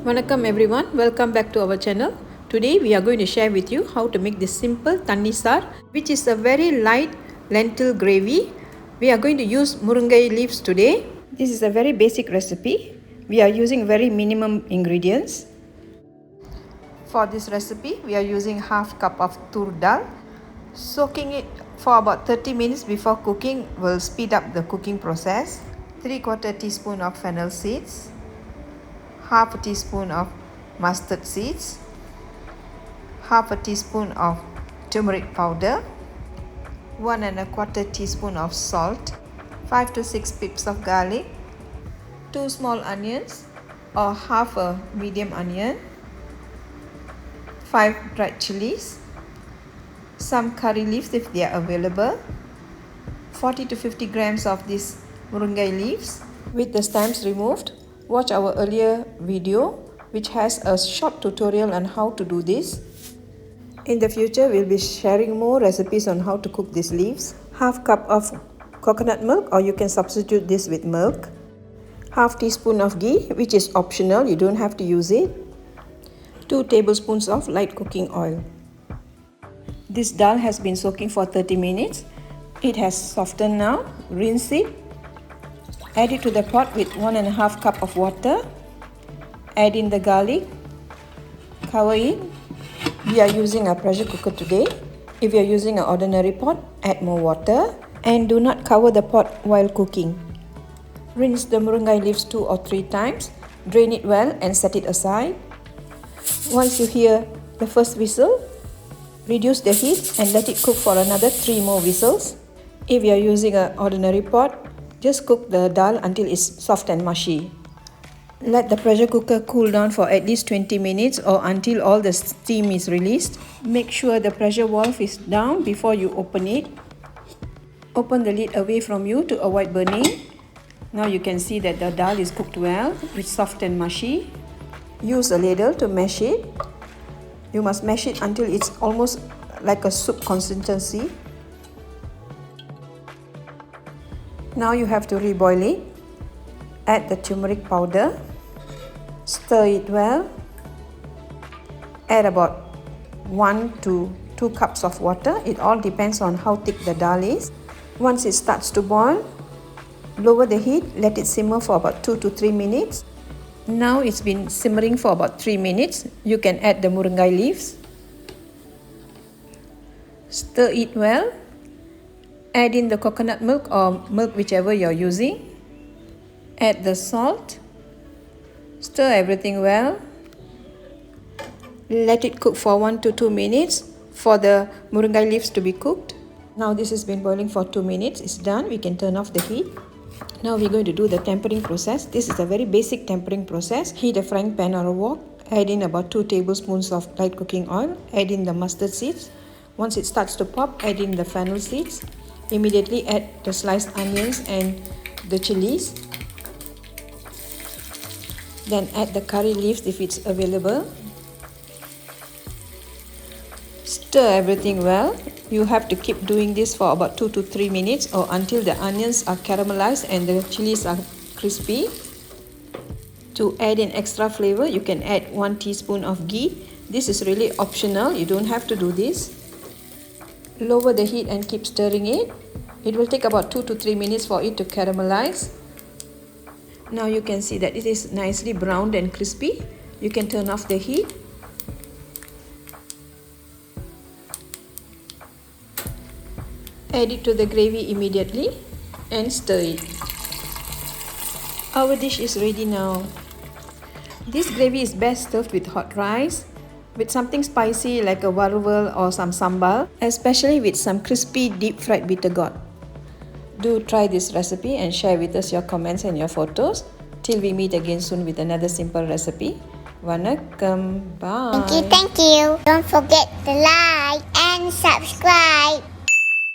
Vanakkam everyone, welcome back to our channel. Today we are going to share with you how to make this simple tanisar, which is a very light lentil gravy. We are going to use murangai leaves today. This is a very basic recipe. We are using very minimum ingredients. For this recipe, we are using half cup of tur dal. Soaking it for about 30 minutes before cooking will speed up the cooking process. 3/4 teaspoon of fennel seeds, half a teaspoon of mustard seeds, half a teaspoon of turmeric powder, 1 1/4 teaspoon of salt, 5 to 6 pips of garlic, 2 small onions or half a medium onion, 5 dried chilies, some curry leaves if they are available, 40 to 50 grams of these murangai leaves with the stems removed. Watch our earlier video which has a short tutorial on how to do this. In the future we'll be sharing more recipes on how to cook these leaves. Half cup of coconut milk, or you can substitute this with milk. Half teaspoon of ghee, which is optional, you don't have to use it. 2 tablespoons of light cooking oil. This dal has been soaking for 30 minutes. It has softened now. Rinse it. Add it to the pot with 1 1/2 cup of water. Add in the garlic. Cover it. We are using a pressure cooker today. If you are using an ordinary pot, add more water. And do not cover the pot while cooking. Rinse the murangai leaves 2 or 3 times. Drain it well and set it aside. Once you hear the first whistle, reduce the heat and let it cook for another 3 more whistles. If you are using an ordinary pot, just cook the dal until it's soft and mushy. Let the pressure cooker cool down for at least 20 minutes or until all the steam is released. Make sure the pressure valve is down before you open it. Open the lid away from you to avoid burning. Now you can see that the dal is cooked well. It's soft and mushy. Use a ladle to mash it. You must mash it until it's almost like a soup consistency. Now you have to reboil it. Add the turmeric powder. Stir it well. Add about 1 to 2 cups of water. It all depends on how thick the dal is. Once it starts to boil, lower the heat. Let it simmer for about 2 to 3 minutes. Now it's been simmering for about 3 minutes. You can add the murangai leaves. Stir it well. Add in the coconut milk or milk, whichever you're using. Add the salt. Stir everything well. Let it cook for 1 to 2 minutes for the murangai leaves to be cooked. Now this has been boiling for 2 minutes. It's done. We can turn off the heat. Now we're going to do the tempering process. This is a very basic tempering process. Heat a frying pan or a wok. Add in about 2 tablespoons of light cooking oil. Add in the mustard seeds. Once it starts to pop, add in the fennel seeds. Immediately add the sliced onions and the chilies. Then add the curry leaves if it's available. Stir everything well. You have to keep doing this for about 2 to 3 minutes or until the onions are caramelized and the chilies are crispy. To add in extra flavor, you can add 1 teaspoon of ghee. This is really optional. You don't have to do this. Lower the heat and keep stirring it. It will take about 2 to 3 minutes for it to caramelize. Now you can see that it is nicely browned and crispy. You can turn off the heat. Add it to the gravy immediately and stir it. Our dish is ready now. This gravy is best served with hot rice, with something spicy like a varuval or some sambal, especially with some crispy deep fried bitter gourd. Do try this recipe and share with us your comments and your photos. Till we meet again soon with another simple recipe. Vanakkam. Bye. Thank you. Don't forget to like and subscribe.